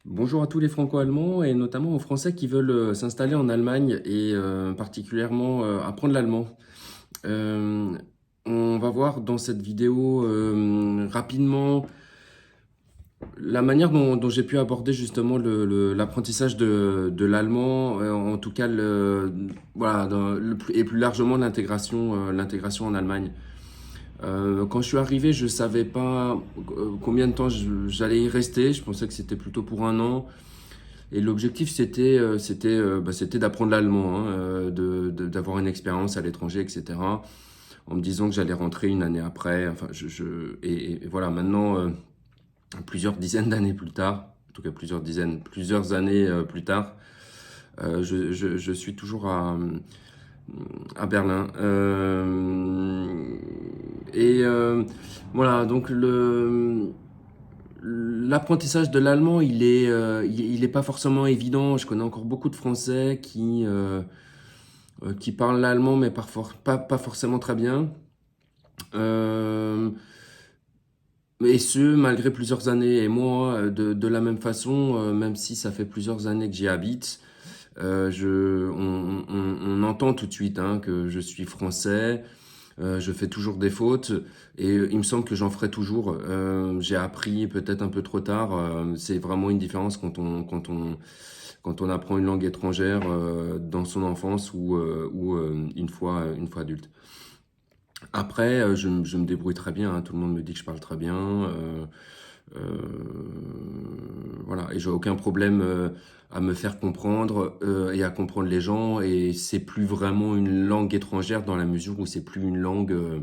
Bonjour à tous les Franco-allemands et notamment aux Français qui veulent s'installer en Allemagne et particulièrement apprendre l'allemand. Euh, on va voir dans cette vidéo rapidement la manière dont j'ai pu aborder justement l'apprentissage de l'allemand, en tout cas voilà, et plus largement l'intégration en Allemagne. Quand je suis arrivé, je savais pas combien de temps j'allais y rester. Je pensais que c'était plutôt pour un an. Et l'objectif, c'était d'apprendre l'allemand, hein, d'avoir une expérience à l'étranger, etc. En me disant que j'allais rentrer une année après. Enfin, et voilà, maintenant, plusieurs dizaines d'années plus tard, en tout cas plusieurs années plus tard, je suis toujours à Berlin. Et voilà, donc l'apprentissage de l'allemand, il est pas forcément évident. Je connais encore beaucoup de Français qui parlent l'allemand, mais pas forcément très bien. Euh, et ce, malgré plusieurs années. Et moi, de la même façon, même si ça fait plusieurs années que j'y habite, on entend tout de suite hein, que je suis français. Je fais toujours des fautes et il me semble que j'en ferai toujours. J'ai appris peut-être un peu trop tard. C'est vraiment une différence quand on apprend une langue étrangère dans son enfance ou une fois adulte. Après, je me débrouille très bien. Hein. Tout le monde me dit que je parle très bien. Euh, voilà, et j'ai aucun problème à me faire comprendre et à comprendre les gens. Et c'est plus vraiment une langue étrangère dans la mesure où c'est plus une langue, euh,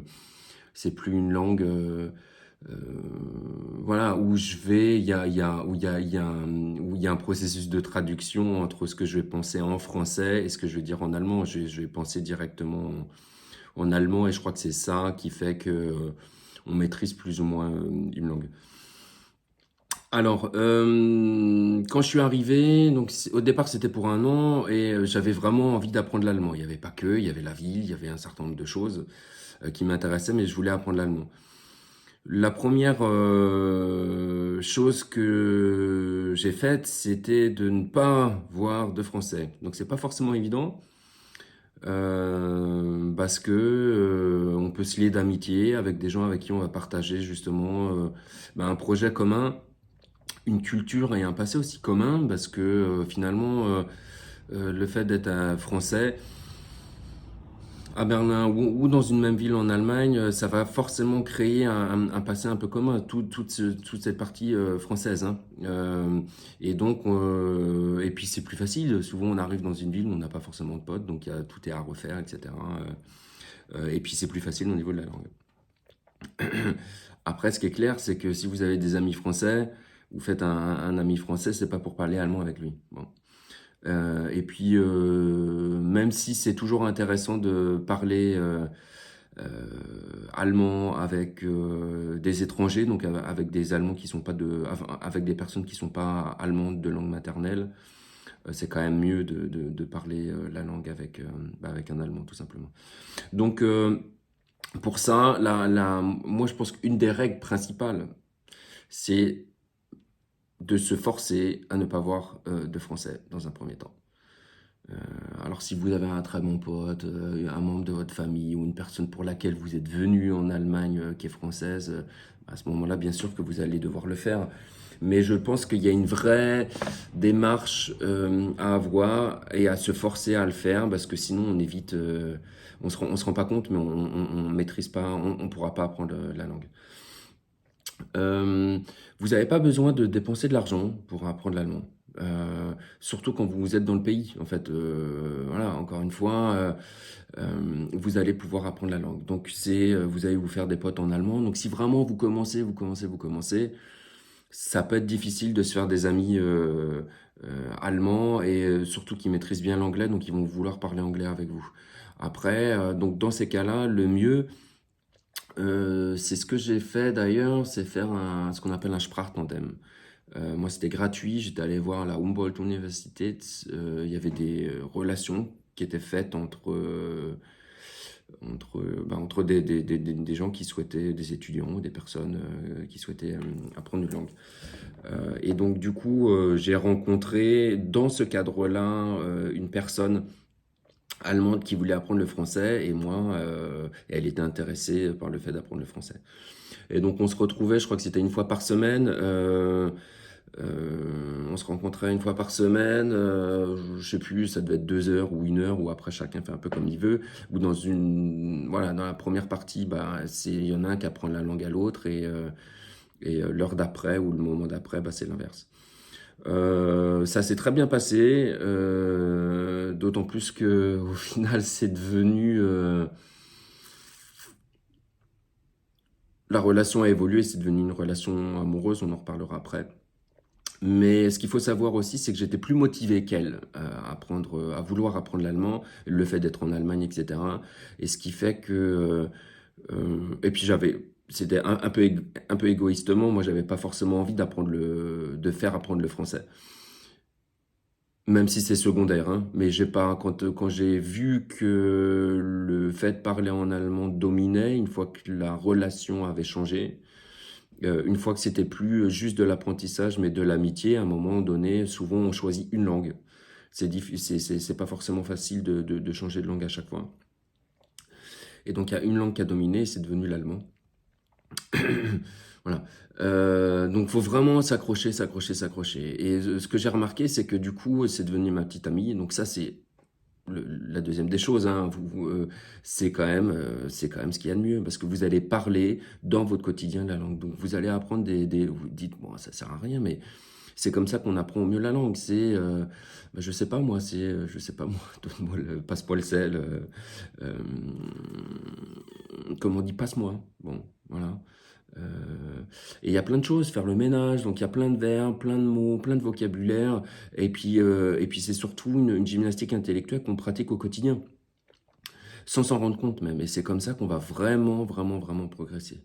voilà, où je vais, il y a, où il y a un processus de traduction entre ce que je vais penser en français et ce que je vais dire en allemand. Je vais penser directement en allemand et je crois que c'est ça qui fait que on maîtrise plus ou moins une langue. Alors, quand je suis arrivé, donc au départ c'était pour un an et j'avais vraiment envie d'apprendre l'allemand. Il n'y avait pas que, il y avait la ville, il y avait un certain nombre de choses qui m'intéressaient, mais je voulais apprendre l'allemand. La première chose que j'ai faite, c'était de ne pas voir de français. Donc c'est pas forcément évident parce que on peut se lier d'amitié avec des gens avec qui on va partager justement un projet commun, une culture et un passé aussi commun, parce que finalement le fait d'être un Français à Berlin ou dans une même ville en Allemagne, ça va forcément créer un passé un peu commun, toute cette partie française. Hein. Et donc, et puis c'est plus facile. Souvent, on arrive dans une ville où on n'a pas forcément de potes, donc tout est à refaire, etc. Et puis c'est plus facile au niveau de la langue. Après, ce qui est clair, c'est que si vous avez des amis français, vous faites un ami français, c'est pas pour parler allemand avec lui. Bon. Et puis, même si c'est toujours intéressant de parler allemand avec des étrangers, donc avec des Allemands qui sont pas avec des personnes qui sont pas allemandes de langue maternelle, c'est quand même mieux de parler la langue avec un Allemand tout simplement. Donc pour ça, moi je pense qu'une des règles principales, c'est de se forcer à ne pas voir de français dans un premier temps. Alors si vous avez un très bon pote, un membre de votre famille ou une personne pour laquelle vous êtes venu en Allemagne qui est française, à ce moment-là, bien sûr que vous allez devoir le faire. Mais je pense qu'il y a une vraie démarche à avoir et à se forcer à le faire parce que sinon on évite, on se rend pas compte, mais on maîtrise pas, on pourra pas apprendre la langue. Euh, Vous n'avez pas besoin de dépenser de l'argent pour apprendre l'allemand. Surtout quand vous êtes dans le pays, en fait, voilà, encore une fois, vous allez pouvoir apprendre la langue. Donc vous allez vous faire des potes en allemand. Donc si vraiment vous commencez, ça peut être difficile de se faire des amis allemands et surtout qui maîtrisent bien l'anglais, donc ils vont vouloir parler anglais avec vous. Après, donc dans ces cas-là, le mieux, c'est ce que j'ai fait d'ailleurs, c'est faire ce qu'on appelle un Sprachtandem. Moi, c'était gratuit. J'étais allé voir la Humboldt-Universität. Il y avait des relations qui étaient faites entre entre des gens qui souhaitaient, des étudiants, des personnes qui souhaitaient apprendre une langue. Et donc du coup, j'ai rencontré dans ce cadre-là une personne allemande qui voulait apprendre le français, et moi, elle était intéressée par le fait d'apprendre le français. Et donc on se retrouvait, je crois que c'était une fois par semaine. On se rencontrait une fois par semaine, je sais plus, ça devait être 2 heures ou 1 heure, ou après chacun fait un peu comme il veut. Ou voilà, dans la première partie, bah, il y en a un qui apprend la langue à l'autre, et l'heure d'après ou le moment d'après, bah, c'est l'inverse. Ça s'est très bien passé, d'autant plus que au final c'est devenu la relation a évolué, c'est devenu une relation amoureuse, on en reparlera après. Mais ce qu'il faut savoir aussi, c'est que j'étais plus motivé qu'elle à vouloir apprendre l'allemand, le fait d'être en Allemagne, etc. Et ce qui fait que, et puis c'était un peu égoïstement, moi j'avais pas forcément envie de faire apprendre le français. Même si c'est secondaire, hein, mais j'ai pas, quand j'ai vu que le fait de parler en allemand dominait, une fois que la relation avait changé, une fois que c'était plus juste de l'apprentissage, mais de l'amitié, à un moment donné, souvent on choisit une langue. C'est pas forcément facile de changer de langue à chaque fois. Et donc il y a une langue qui a dominé, c'est devenu l'allemand. Voilà. Donc faut vraiment s'accrocher, s'accrocher, s'accrocher. Et ce que j'ai remarqué, c'est que du coup, c'est devenu ma petite amie. Donc ça, c'est la deuxième des choses, hein. C'est quand même ce qu'il y a de mieux, parce que vous allez parler dans votre quotidien la langue. Donc vous allez apprendre vous dites, bon, ça sert à rien, mais c'est comme ça qu'on apprend au mieux la langue. Je sais pas moi, je sais pas moi, donne-moi passe-moi le sel, euh, comme on dit, passe-moi. Bon, voilà. Et il y a plein de choses, faire le ménage, donc il y a plein de verbes, plein de mots, plein de vocabulaire, et puis c'est surtout une gymnastique intellectuelle qu'on pratique au quotidien, sans s'en rendre compte même, et c'est comme ça qu'on va vraiment, vraiment, vraiment progresser.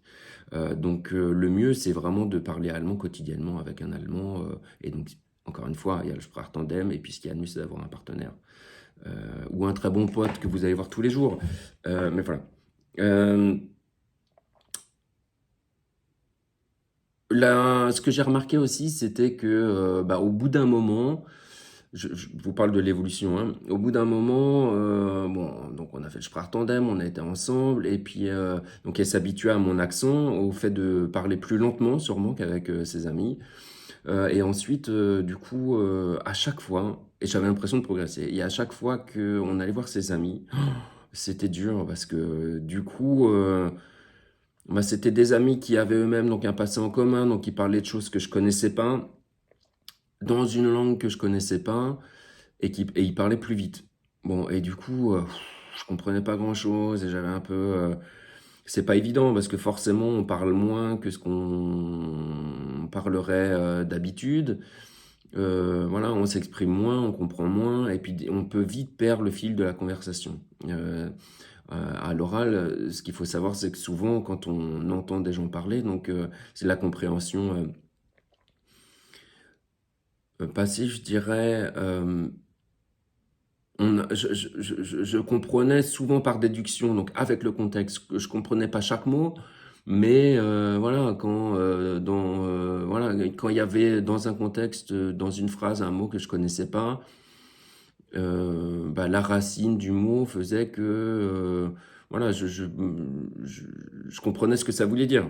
Donc le mieux, c'est vraiment de parler allemand quotidiennement avec un Allemand, et donc, encore une fois, il y a le Sprachtandem, et puis ce qu'il y a de mieux, c'est d'avoir un partenaire, ou un très bon pote que vous allez voir tous les jours. Mais voilà. Ce que j'ai remarqué aussi, c'était que bah, au bout d'un moment, je vous parle de l'évolution, hein. Au bout d'un moment, bon, donc on a fait le Sprachtandem, on a été ensemble, et puis donc elle s'habituait à mon accent, au fait de parler plus lentement sûrement qu'avec ses amis. Et ensuite, du coup, à chaque fois, et j'avais l'impression de progresser, et à chaque fois qu'on allait voir ses amis, c'était dur parce que du coup, bah, c'était des amis qui avaient eux-mêmes donc un passé en commun, donc ils parlaient de choses que je connaissais pas, dans une langue que je connaissais pas, et ils parlaient plus vite. Bon, et du coup, je comprenais pas grand-chose, et j'avais un peu... c'est pas évident, parce que forcément, on parle moins que ce qu'on parlerait d'habitude. Voilà, on s'exprime moins, on comprend moins, et puis on peut vite perdre le fil de la conversation. À l'oral, ce qu'il faut savoir, c'est que souvent, quand on entend des gens parler, donc c'est la compréhension passée, je dirais. Je comprenais souvent par déduction, donc avec le contexte, que je comprenais pas chaque mot, mais voilà, voilà, quand il y avait dans un contexte, dans une phrase, un mot que je connaissais pas, bah, la racine du mot faisait que voilà, je comprenais ce que ça voulait dire.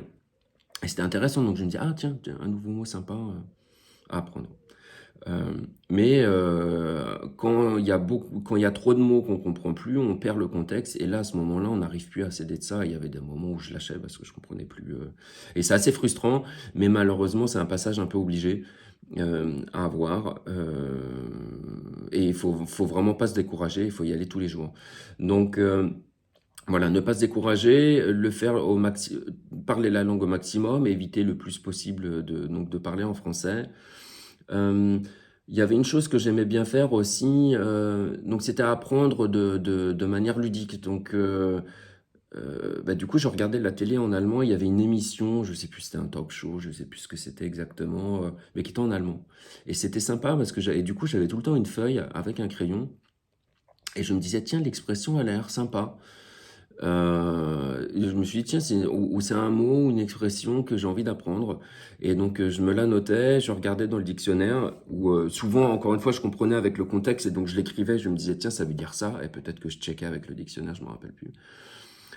Et c'était intéressant, donc je me disais, ah tiens, un nouveau mot sympa à apprendre. Mais quand il y a trop de mots qu'on comprend plus, on perd le contexte, et là, à ce moment-là, on n'arrive plus à céder de ça. Il y avait des moments où je lâchais parce que je comprenais plus. Et c'est assez frustrant, mais malheureusement, c'est un passage un peu obligé à avoir. Et faut vraiment pas se décourager, il faut y aller tous les jours. Donc, voilà, ne pas se décourager, parler la langue au maximum, éviter le plus possible donc de parler en français. Euh, il y avait une chose que j'aimais bien faire aussi, donc c'était apprendre de manière ludique. Donc, bah, du coup, je regardais la télé en allemand. Il y avait une émission, je sais plus, c'était un talk show, je sais plus ce que c'était exactement, mais qui était en allemand. Et c'était sympa parce que du coup, j'avais tout le temps une feuille avec un crayon, et je me disais, tiens, l'expression, elle a l'air sympa. Et je me suis dit, tiens, ou c'est un mot ou une expression que j'ai envie d'apprendre. Et donc, je me la notais, je regardais dans le dictionnaire, où souvent, encore une fois, je comprenais avec le contexte, et donc je l'écrivais, je me disais, tiens, ça veut dire ça, et peut-être que je checkais avec le dictionnaire, je me rappelle plus.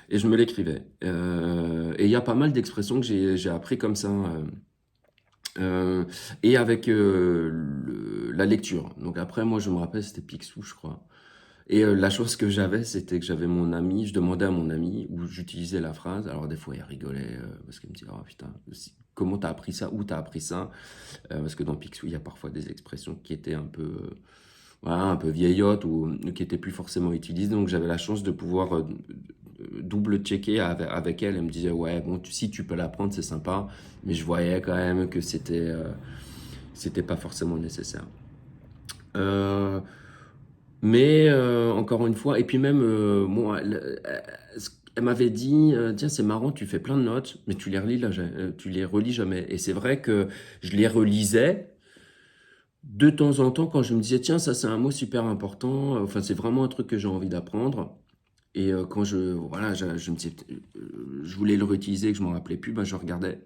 Et je me l'écrivais. Et il y a pas mal d'expressions que j'ai appris comme ça, et avec la lecture. Donc après, moi, je me rappelle, c'était Picsou, je crois. Et la chose que j'avais, c'était que j'avais mon ami, je demandais à mon ami, où j'utilisais la phrase, alors des fois il rigolait, parce qu'il me disait, oh putain, comment t'as appris ça, où t'as appris ça, parce que dans Picsou, il y a parfois des expressions qui étaient un peu, voilà, un peu vieillottes, ou qui étaient plus forcément utilisées, donc j'avais la chance de pouvoir double-checker avec elle. Elle me disait, ouais, bon, si tu peux l'apprendre, c'est sympa, mais je voyais quand même que c'était pas forcément nécessaire. Euh, Mais encore une fois, et puis même, moi, elle m'avait dit, tiens, c'est marrant, tu fais plein de notes, mais tu les relis là, tu les relis jamais. Et c'est vrai que je les relisais de temps en temps quand je me disais, tiens, ça c'est un mot super important, enfin c'est vraiment un truc que j'ai envie d'apprendre. Et quand voilà, je me disais, je voulais le réutiliser, que je m'en rappelais plus, ben je regardais.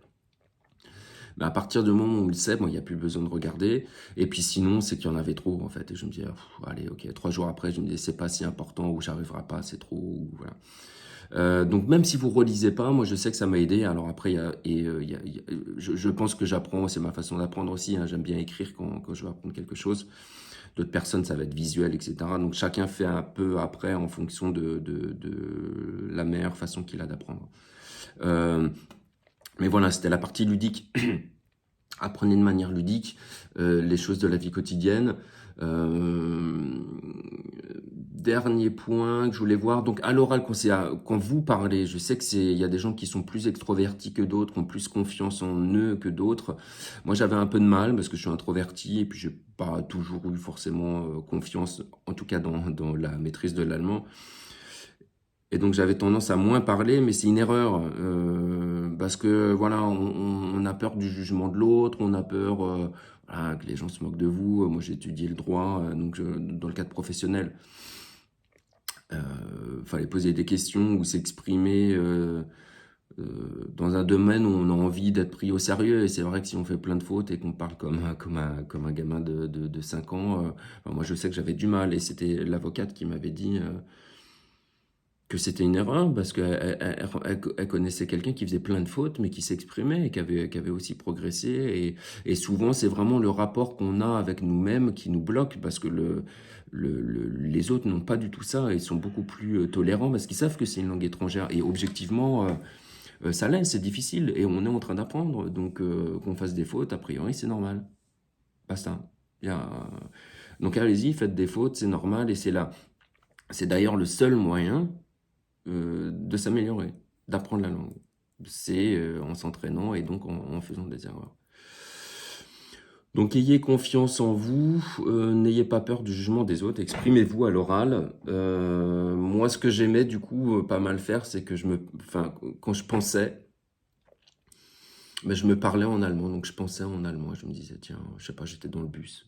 Mais à partir du moment où on le sait, bon, il n'y a plus besoin de regarder. Et puis sinon, c'est qu'il y en avait trop, en fait. Et je me disais, allez, ok. 3 jours après, je me disais, c'est pas si important, ou j'arriverai pas, c'est trop, ou voilà. Donc même si vous relisez pas, moi je sais que ça m'a aidé. Alors après, je pense que j'apprends, c'est ma façon d'apprendre aussi, hein. J'aime bien écrire quand je veux apprendre quelque chose. D'autres personnes, ça va être visuel, etc. Donc chacun fait un peu après en fonction de la meilleure façon qu'il a d'apprendre. Euh, mais voilà, c'était la partie ludique. Apprenez de manière ludique les choses de la vie quotidienne. Euh, Dernier point que je voulais voir, donc à l'oral, quand vous parlez, je sais que il y a des gens qui sont plus extrovertis que d'autres, qui ont plus confiance en eux que d'autres. Moi, j'avais un peu de mal parce que je suis introverti et puis j'ai pas toujours eu forcément confiance, en tout cas dans la maîtrise de l'allemand. Et donc j'avais tendance à moins parler, mais c'est une erreur, parce que voilà, on a peur du jugement de l'autre, on a peur voilà, que les gens se moquent de vous. Moi j'ai étudié le droit, donc dans le cadre professionnel, fallait poser des questions ou s'exprimer dans un domaine où on a envie d'être pris au sérieux. Et c'est vrai que si on fait plein de fautes et qu'on parle comme un gamin de 5 ans, moi je sais que j'avais du mal. Et c'était l'avocate qui m'avait dit que c'était une erreur parce qu'elle connaissait quelqu'un qui faisait plein de fautes mais qui s'exprimait et qui avait aussi progressé. Et souvent, c'est vraiment le rapport qu'on a avec nous-mêmes qui nous bloque parce que les autres n'ont pas du tout ça. Ils sont beaucoup plus tolérants parce qu'ils savent que c'est une langue étrangère. Et objectivement, ça l'est, c'est difficile et on est en train d'apprendre. Donc, qu'on fasse des fautes, a priori, c'est normal. Basta. Il y a... Donc, allez-y, faites des fautes, c'est normal et c'est là. C'est d'ailleurs le seul moyen de s'améliorer, d'apprendre la langue. C'est en s'entraînant et donc en faisant des erreurs. Donc ayez confiance en vous, n'ayez pas peur du jugement des autres, exprimez-vous à l'oral. Moi, ce que j'aimais du coup pas mal faire, c'est que quand je pensais, ben, je me parlais en allemand, donc je pensais en allemand. Je me disais, tiens, je sais pas, j'étais dans le bus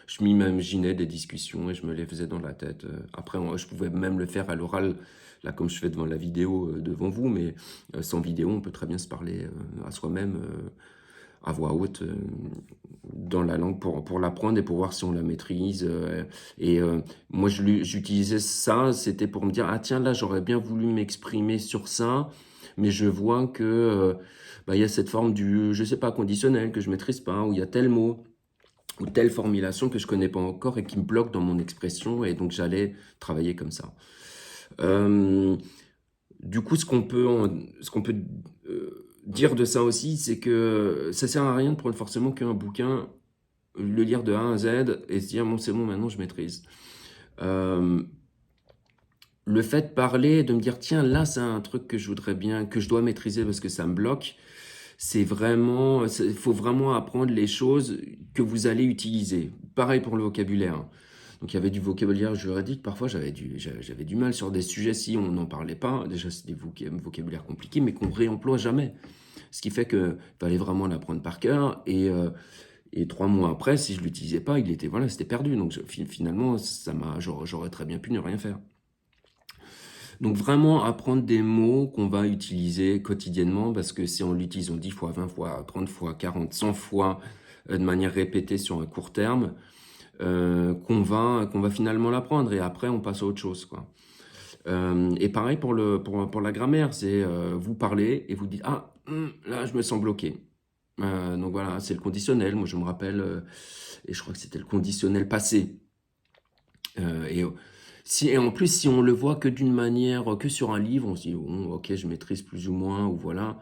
je m'imaginais des discussions et je me les faisais dans la tête. Après, je pouvais même le faire à l'oral, là comme je fais devant la vidéo devant vous, mais sans vidéo, on peut très bien se parler à soi-même à voix haute dans la langue pour l'apprendre et pour voir si on la maîtrise. Et moi, j'utilisais ça, c'était pour me dire, ah tiens, là, j'aurais bien voulu m'exprimer sur ça, mais je vois que bah, y a cette forme du, je sais pas, conditionnel que je maîtrise pas, où il y a tel mot ou telle formulation que je connais pas encore et qui me bloque dans mon expression, et donc j'allais travailler comme ça. Du coup, ce qu'on peut dire de ça aussi, c'est que ça sert à rien de prendre forcément qu'un bouquin, le lire de A à Z et se dire bon c'est bon maintenant je maîtrise. Euh, le fait de parler, de me dire tiens là c'est un truc que je voudrais bien, que je dois maîtriser parce que ça me bloque, il faut vraiment apprendre les choses que vous allez utiliser. Pareil pour le vocabulaire. Donc il y avait du vocabulaire juridique, parfois j'avais du mal sur des sujets si on n'en parlait pas. Déjà c'est des vocabulaires compliqués mais qu'on réemploie jamais. Ce qui fait qu'il fallait vraiment l'apprendre par cœur et 3 mois après, si je l'utilisais pas, c'était perdu. Donc finalement, j'aurais très bien pu ne rien faire. Donc vraiment apprendre des mots qu'on va utiliser quotidiennement, parce que si on l'utilise 10 fois, 20 fois, 30 fois, 40, 100 fois, de manière répétée sur un court terme, qu'on va finalement l'apprendre, et après on passe à autre chose, quoi. Et pareil pour la grammaire, c'est vous parlez et vous dites: «Ah, là je me sens bloqué». Donc voilà, c'est le conditionnel. Moi je me rappelle, et je crois que c'était le conditionnel passé. Et si, et en plus, si on le voit que d'une manière, que sur un livre, on se dit: «Bon, ok, je maîtrise plus ou moins», ou voilà.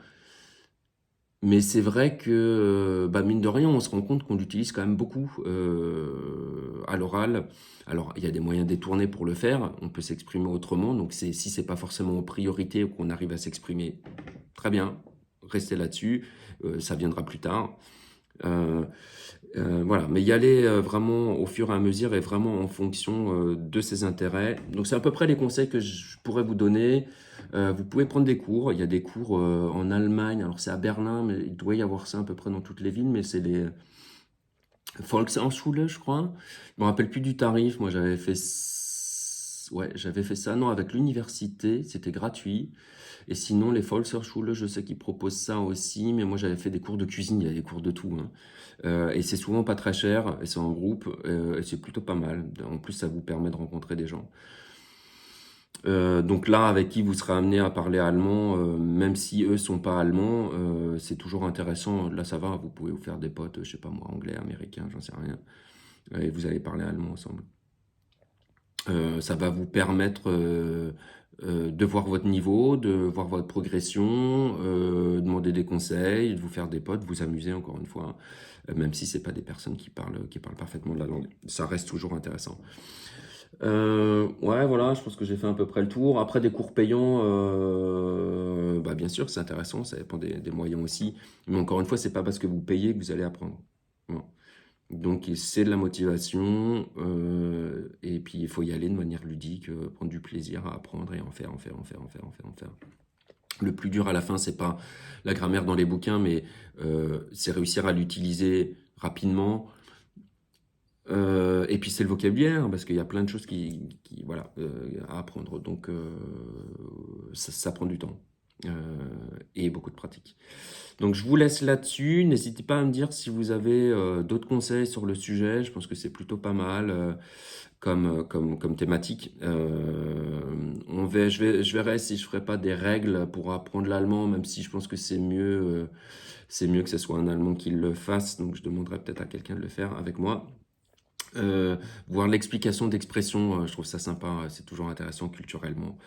Mais c'est vrai que, bah, mine de rien, on se rend compte qu'on l'utilise quand même beaucoup à l'oral. Alors, il y a des moyens détournés pour le faire. On peut s'exprimer autrement. Donc, si c'est pas forcément en priorité ou qu'on arrive à s'exprimer, très bien, restez là-dessus. Ça viendra plus tard. Euh, voilà, mais y aller vraiment au fur et à mesure et vraiment en fonction de ses intérêts. Donc c'est à peu près les conseils que je pourrais vous donner. Vous pouvez prendre des cours. Il y a des cours en Allemagne. Alors c'est à Berlin, mais il doit y avoir ça à peu près dans toutes les villes. Mais c'est les Volkshochschule, je crois. Je me rappelle plus du tarif. Moi ouais, j'avais fait ça. Non, avec l'université, c'était gratuit. Et sinon, les Volkshochschule, je sais qu'ils proposent ça aussi, mais moi j'avais fait des cours de cuisine, il y a des cours de tout, hein. Et c'est souvent pas très cher, et c'est en groupe, et c'est plutôt pas mal. En plus, ça vous permet de rencontrer des gens. Donc là, avec qui vous serez amené à parler allemand, même si eux sont pas allemands, c'est toujours intéressant. Là, ça va, vous pouvez vous faire des potes, je sais pas moi, anglais, américains, j'en sais rien, et vous allez parler allemand ensemble. Ça va vous permettre de voir votre niveau, de voir votre progression, demander des conseils, de vous faire des potes, vous amuser encore une fois, même si c'est pas des personnes qui parlent parfaitement la langue. Ça reste toujours intéressant. Ouais, voilà, je pense que j'ai fait à peu près le tour. Après, des cours payants, bah, bien sûr, c'est intéressant, ça dépend des moyens aussi. Mais encore une fois, c'est pas parce que vous payez que vous allez apprendre. Voilà. Donc c'est de la motivation, et puis il faut y aller de manière ludique, prendre du plaisir à apprendre et en faire, en faire, en faire, en faire, en faire, en faire. Le plus dur à la fin, c'est pas la grammaire dans les bouquins, mais c'est réussir à l'utiliser rapidement. Et puis c'est le vocabulaire, parce qu'il y a plein de choses voilà, à apprendre. Donc ça prend du temps et beaucoup de pratique. Donc je vous laisse là-dessus. N'hésitez pas à me dire si vous avez d'autres conseils sur le sujet. Je pense que c'est plutôt pas mal comme thématique. Je verrai si je ferai pas des règles pour apprendre l'allemand, même si je pense que c'est mieux que ce soit un Allemand qui le fasse. Donc je demanderai peut-être à quelqu'un de le faire avec moi. Voir l'explication d'expression, je trouve ça sympa, c'est toujours intéressant culturellement.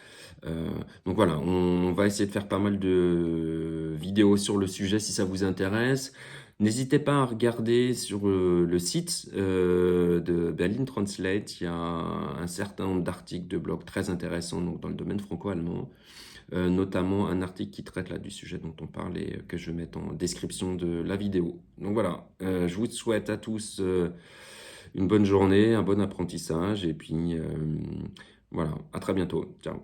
Donc voilà, on va essayer de faire pas mal de vidéos sur le sujet si ça vous intéresse. N'hésitez pas à regarder sur le site de Berlin Translate, il y a un certain nombre d'articles de blog très intéressants donc, dans le domaine franco-allemand. Notamment un article qui traite là du sujet dont on parle et que je vais mettre en description de la vidéo. Donc voilà, je vous souhaite à tous une bonne journée, un bon apprentissage, et puis voilà, à très bientôt. Ciao.